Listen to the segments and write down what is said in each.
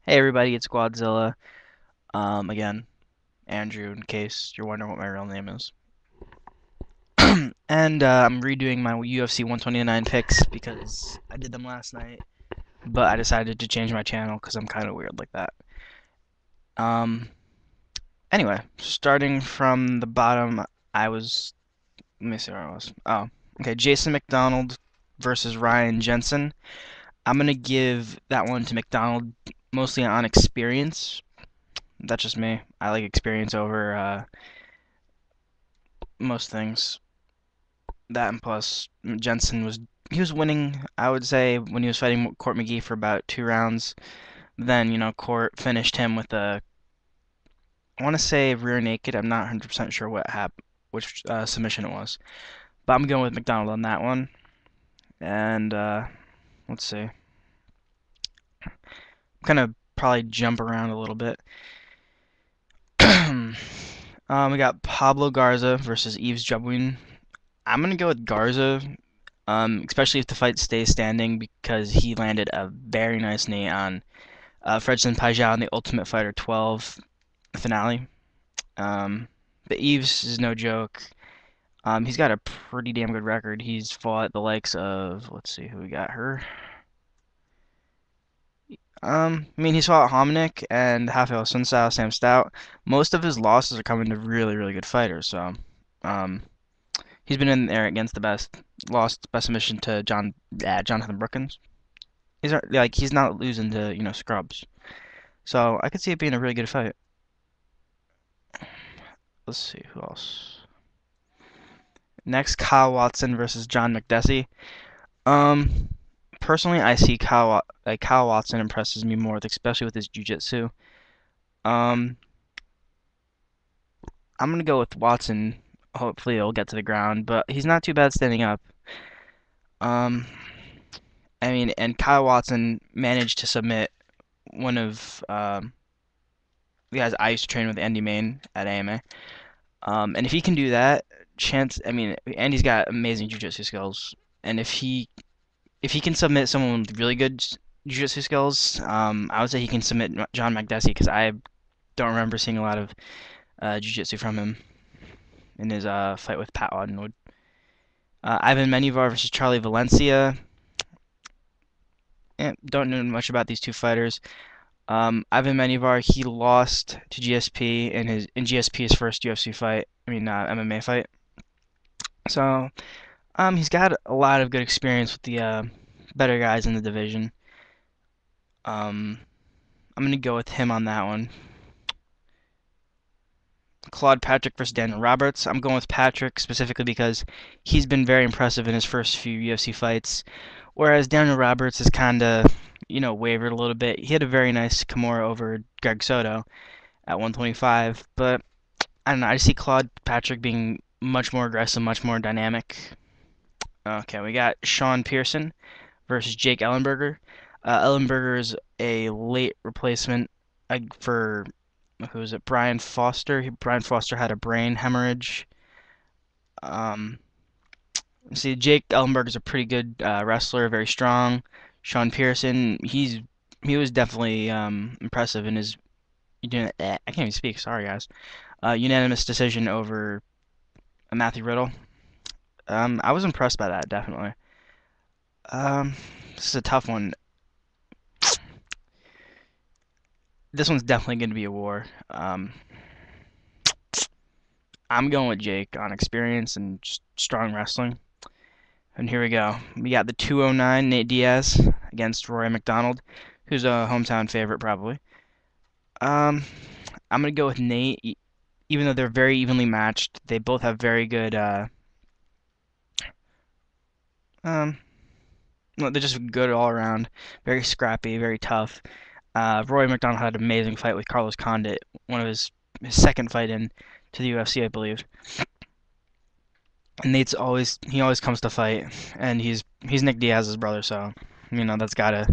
Hey everybody, it's Guadzillaaaa. Again, Andrew, in case you're wondering what my real name is. And I'm redoing my UFC 129 picks because I did them last night, but I decided to change my channel because I'm kind of weird like that. Um, anyway, starting from the bottom, let me see where I was. Oh, okay, Jason McDonald versus Ryan Jensen. I'm gonna give that one to McDonald mostly on experience. That's just me. I like experience over most things. That and plus Jensen was winning, I would say, when he was fighting Court McGee for about 2 rounds. Then, Court finished him with I want to say rear naked. I'm not 100% sure which submission it was. But I'm going with McDonald on that one. And let's see. I'm gonna probably jump around a little bit. We got Pablo Garza versus Yves Jabouin. I'm gonna go with Garza, especially if the fight stays standing because he landed a very nice knee on Fredson Pajau in the Ultimate Fighter 12 finale. Um, but Eves is no joke. He's got a pretty damn good record. He's fought the likes of, let's see who we got her. I mean, he's fought Hominick and Rafael Sunsao, Sam Stout. Most of his losses are coming to really, really good fighters. So, um, he's been in there against the best. Lost by submission to Jonathan Brookins. He's not losing to scrubs. So I could see it being a really good fight. Let's see who else. Next, Kyle Watson versus John McDessie. Um, Personally, I see Kyle Watson impresses me more, especially with his jiu-jitsu. Um, I'm gonna go with Watson. Hopefully, he'll get to the ground, but he's not too bad standing up. Um, I mean, and Kyle Watson managed to submit one of the guys I used to train with, Andy Main at AMA. And if he can do that, I mean, Andy's got amazing jiu-jitsu skills, and if he can submit someone with really good jiu-jitsu skills, I would say he can submit John Makdessi because I don't remember seeing a lot of jiu-jitsu from him in his fight with Pat Audinwood. Ivan Menivar versus Charlie Valencia. Don't know much about these two fighters. Ivan Menivar, he lost to GSP in GSP's first UFC fight. I mean, MMA fight. So, he's got a lot of good experience with the better guys in the division. Um, I'm gonna go with him on that one. Claude Patrick versus Daniel Roberts. I'm going with Patrick specifically because he's been very impressive in his first few UFC fights, whereas Daniel Roberts has kind of, wavered a little bit. He had a very nice Kimura over Greg Soto at 125, but I don't know. I just see Claude Patrick being much more aggressive, much more dynamic. Okay, we got Sean Pearson versus Jake Ellenberger. Ellenberger is a late replacement for who is it? Brian Foster. Brian Foster had a brain hemorrhage. Um, See, Jake Ellenberger is a pretty good wrestler, very strong. Sean Pearson, he was definitely impressive in his. I can't even speak. Sorry, guys. Unanimous decision over Matthew Riddle. I was impressed by that, definitely. Um, this is a tough one. This one's definitely going to be a war. I'm going with Jake on experience and strong wrestling. And here we go. We got the 209 Nate Diaz against Rory McDonald, who's a hometown favorite probably. Um, I'm gonna go with Nate, even though they're very evenly matched. They both have very good. Um, well, they're just good all around. Very scrappy, very tough. Rory McDonald had an amazing fight with Carlos Condit, one of his second fight in to the UFC, I believe. And he always comes to fight, and he's Nick Diaz's brother, so that's gotta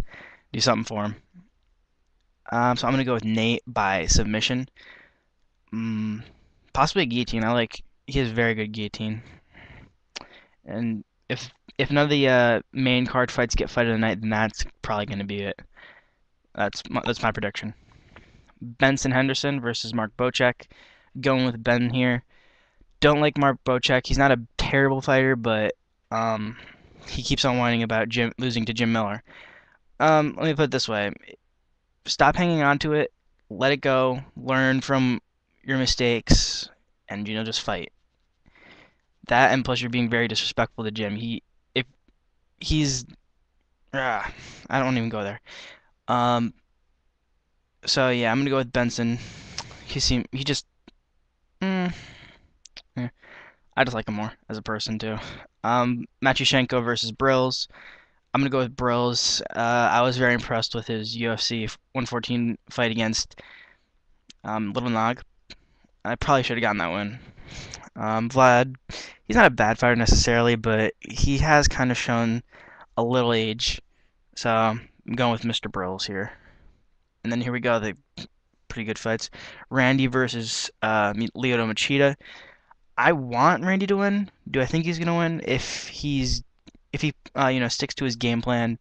do something for him. So I'm gonna go with Nate by submission. Mm, Possibly a guillotine. He has very good guillotine. And if none of the main card fights get fight of the night, then that's probably gonna be it. That's my prediction. Benson Henderson versus Mark Bocek. Going with Ben here. Don't like Mark Bocek. He's not a terrible fighter, but um, he keeps on whining about losing to Jim Miller. Let me put it this way: stop hanging on to it. Let it go. Learn from your mistakes, and just fight. That, and plus you're being very disrespectful to Jim. If he's I don't even go there. Um, so yeah, I'm gonna go with Benson. He just mm, eh, I just like him more as a person too. Matyushenko versus Brills. I'm gonna go with Brills. I was very impressed with his UFC 114 fight against Little Nog. I probably should have gotten that win. Vlad, he's not a bad fighter necessarily, but he has kind of shown a little age. So I'm going with Mr. Brills here. And then here we go, the pretty good fights. Randy versus Lyoto Machida. I want Randy to win. Do I think he's gonna win? If he sticks to his game plan,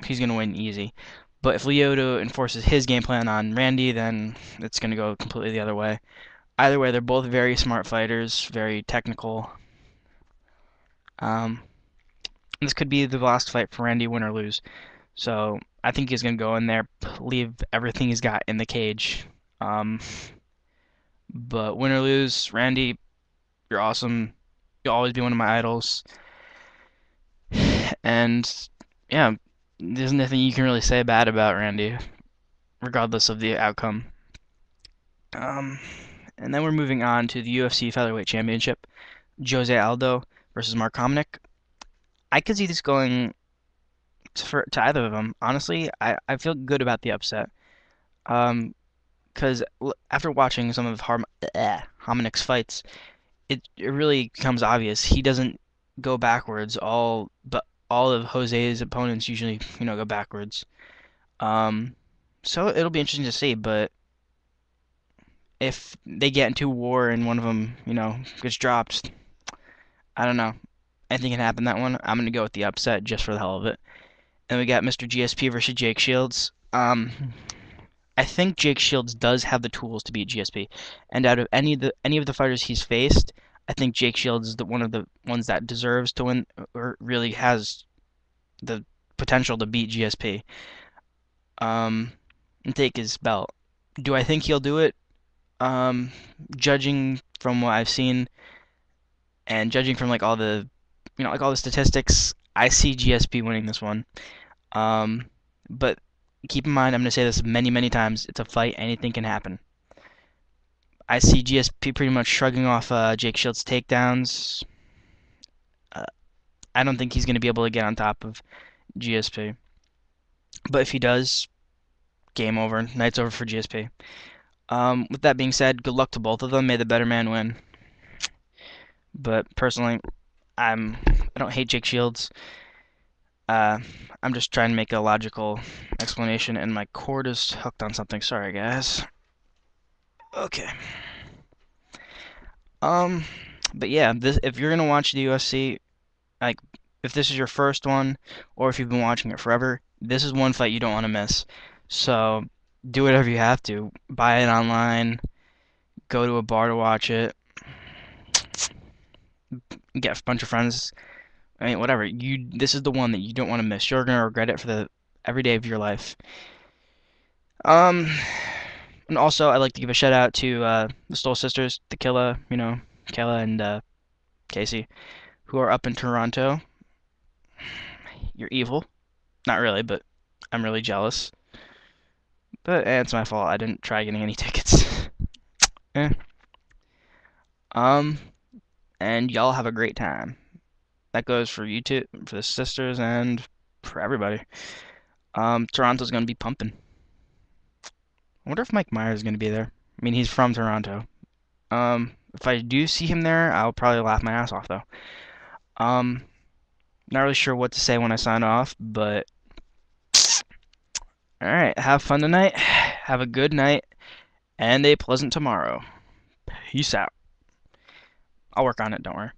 he's gonna win easy. But if Lyoto enforces his game plan on Randy, then it's gonna go completely the other way. Either way, they're both very smart fighters, very technical. Um, this could be the last fight for Randy, win or lose. So I think he's gonna go in there, leave everything he's got in the cage. Um, but win or lose, Randy, you're awesome. You'll always be one of my idols. And yeah, there's nothing you can really say bad about Randy, regardless of the outcome. And then we're moving on to the UFC Featherweight Championship. Jose Aldo versus Mark Hominick. I could see this going to either of them. Honestly, I feel good about the upset. Because after watching some of Hominick's fights, it really becomes obvious he doesn't go backwards. But all of Jose's opponents usually go backwards. So it'll be interesting to see. But if they get into war and one of them gets dropped, I don't know. Anything can happen that one. I'm gonna go with the upset just for the hell of it. And we got Mr. GSP versus Jake Shields. I think Jake Shields does have the tools to beat GSP, and out of any of the fighters he's faced, I think Jake Shields is one of the ones that deserves to win, or really has the potential to beat GSP. And take his belt. Do I think he'll do it? Judging from what I've seen, and judging from all the statistics, I see GSP winning this one. But keep in mind, I'm going to say this many, many times, it's a fight, anything can happen. I see GSP pretty much shrugging off Jake Shields' takedowns. I don't think he's going to be able to get on top of GSP. But if he does, game over. Night's over for GSP. With that being said, good luck to both of them. May the better man win. But personally, I don't hate Jake Shields. I'm just trying to make a logical explanation, and my cord is hooked on something. Sorry, guys. Okay. But yeah, if you're gonna watch the UFC, if this is your first one, or if you've been watching it forever, this is one fight you don't want to miss. So do whatever you have to. Buy it online. Go to a bar to watch it. Get a bunch of friends. I mean, whatever. This is the one that you don't want to miss. You're gonna regret it for every day of your life. And also, I'd like to give a shout out to the Stoll sisters, Tequila, Kayla and Casey, who are up in Toronto. You're evil. Not really, but I'm really jealous. But it's my fault. I didn't try getting any tickets. And y'all have a great time. That goes for you two, for the sisters, and for everybody. Toronto's gonna be pumping. I wonder if Mike Myers is gonna be there. I mean, he's from Toronto. If I do see him there, I'll probably laugh my ass off though. Not really sure what to say when I sign off, but alright, have fun tonight, have a good night, and a pleasant tomorrow. Peace out. I'll work on it, don't worry.